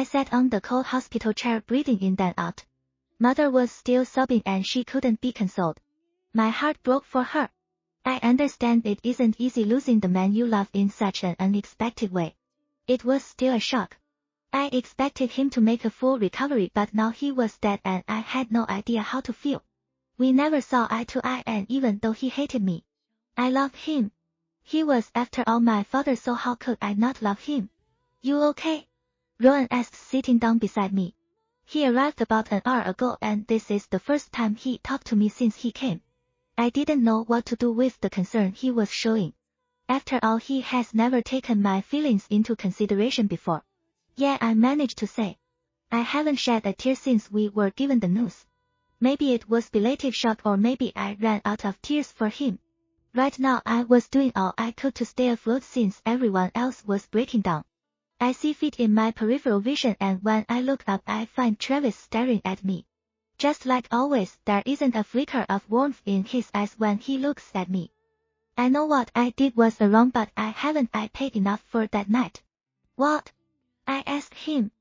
I sat on the cold hospital chair breathing in and out. Mother was still sobbing and she couldn't be consoled. My heart broke for her. I understand it isn't easy losing the man you love in such an unexpected way. It was still a shock. I expected him to make a full recovery, but now he was dead and I had no idea how to feel. We never saw eye to eye, and even though he hated me, I loved him. He was, after all, my father, so how could I not love him? You okay? Rowan asked, sitting down beside me. He arrived about an hour ago and this is the first time he talked to me since he came. I didn't know what to do with the concern he was showing. After all, he has never taken my feelings into consideration before. Yeah, I managed to say. I haven't shed a tear since we were given the news. Maybe it was belated shock, or maybe I ran out of tears for him. Right now I was doing all I could to stay afloat since everyone else was breaking down. I see feet in my peripheral vision, and when I look up I find Travis staring at me. Just like always, there isn't a flicker of warmth in his eyes when he looks at me. I know what I did was wrong, but I paid enough for that night. What? I asked him.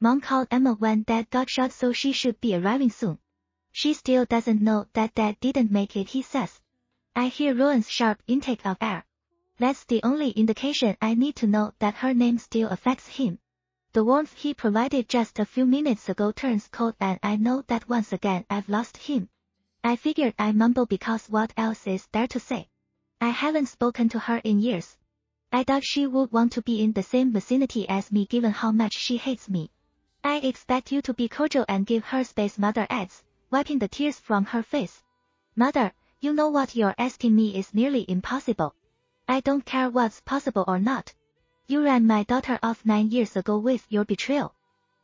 Mom called Emma when Dad got shot, so she should be arriving soon. She still doesn't know that Dad didn't make it, he says. I hear Rowan's sharp intake of air. That's the only indication I need to know that her name still affects him. The warmth he provided just a few minutes ago turns cold, and I know that once again I've lost him. I figured I mumble because what else is there to say? I haven't spoken to her in years. I doubt she would want to be in the same vicinity as me given how much she hates me. I expect you to be cordial and give her space, Mother adds, wiping the tears from her face. Mother, you know what you're asking me is nearly impossible. I don't care what's possible or not. You ran my daughter off 9 years ago with your betrayal.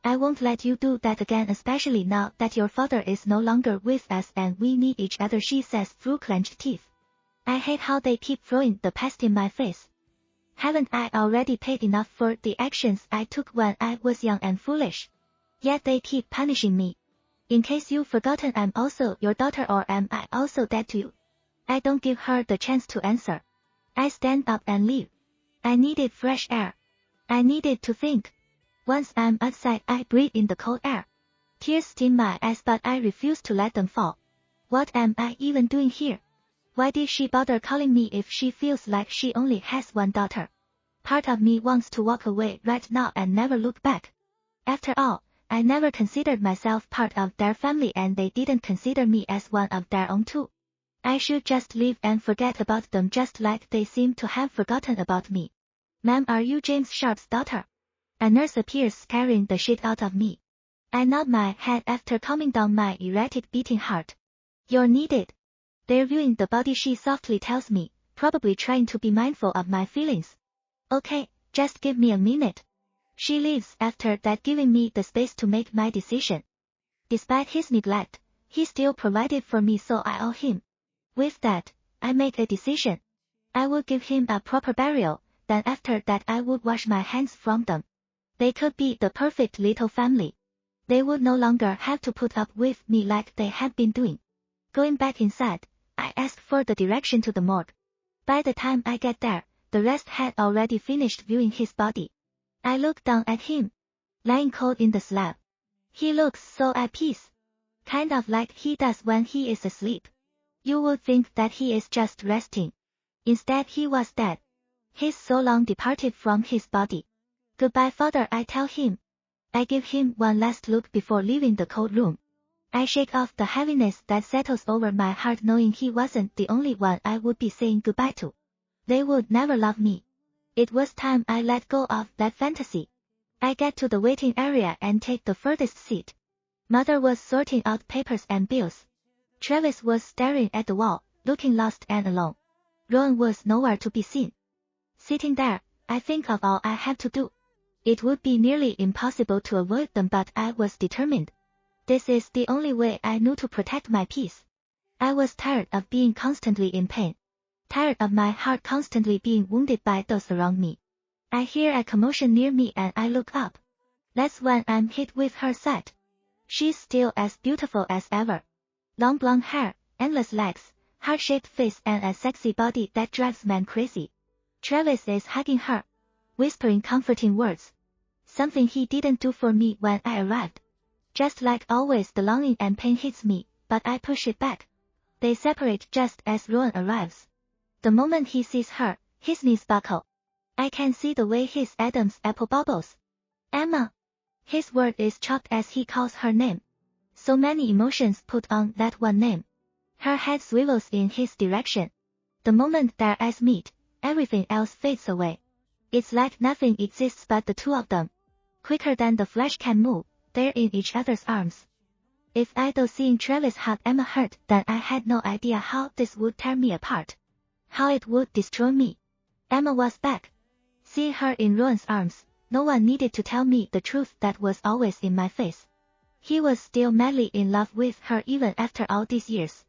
I won't let you do that again, especially now that your father is no longer with us and we need each other, she says through clenched teeth. I hate how they keep throwing the past in my face. Haven't I already paid enough for the actions I took when I was young and foolish? Yet they keep punishing me. In case you've forgotten, I'm also your daughter, or am I also dead to you? I don't give her the chance to answer. I stand up and leave. I needed fresh air. I needed to think. Once I'm outside, I breathe in the cold air. Tears sting my eyes, but I refuse to let them fall. What am I even doing here? Why did she bother calling me if she feels like she only has one daughter? Part of me wants to walk away right now and never look back. After all, I never considered myself part of their family, and they didn't consider me as one of their own too. I should just leave and forget about them, just like they seem to have forgotten about me. Ma'am, are you James Sharp's daughter? A nurse appears, scaring the shit out of me. I nod my head after calming down my erratic beating heart. You're needed. They're viewing the body, she softly tells me, probably trying to be mindful of my feelings. Okay, just give me a minute. She leaves, after that giving me the space to make my decision. Despite his neglect, he still provided for me, so I owe him. With that, I make a decision. I would give him a proper burial, then after that I would wash my hands from them. They could be the perfect little family. They would no longer have to put up with me like they had been doing. Going back inside, I ask for the direction to the morgue. By the time I get there, the rest had already finished viewing his body. I look down at him, lying cold in the slab. He looks so at peace. Kind of like he does when he is asleep. You would think that he is just resting. Instead, he was dead. His soul long departed from his body. Goodbye, Father, I tell him. I give him one last look before leaving the cold room. I shake off the heaviness that settles over my heart, knowing he wasn't the only one I would be saying goodbye to. They would never love me. It was time I let go of that fantasy. I get to the waiting area and take the furthest seat. Mother was sorting out papers and bills. Travis was staring at the wall, looking lost and alone. Rowan was nowhere to be seen. Sitting there, I think of all I had to do. It would be nearly impossible to avoid them, but I was determined. This is the only way I knew to protect my peace. I was tired of being constantly in pain. Tired of my heart constantly being wounded by those around me. I hear a commotion near me and I look up. That's when I'm hit with her sight. She's still as beautiful as ever. Long blonde hair, endless legs, heart-shaped face, and a sexy body that drives men crazy. Travis is hugging her, whispering comforting words. something he didn't do for me when I arrived. Just like always, the longing and pain hits me, but I push it back. They separate just as Rowan arrives. The moment he sees her, his knees buckle. I can see the way his Adam's apple bubbles. Emma. His word is chopped as he calls her name. So many emotions put on that one name. Her head swivels in his direction. The moment their eyes meet, everything else fades away. It's like nothing exists but the two of them. Quicker than the flesh can move, they're in each other's arms. If I'd seen Travis hug Emma hurt, then I had no idea how this would tear me apart. How it would destroy me. Emma was back. Seeing her in Rowan's arms, no one needed to tell me the truth that was always in my face. He was still madly in love with her even after all these years.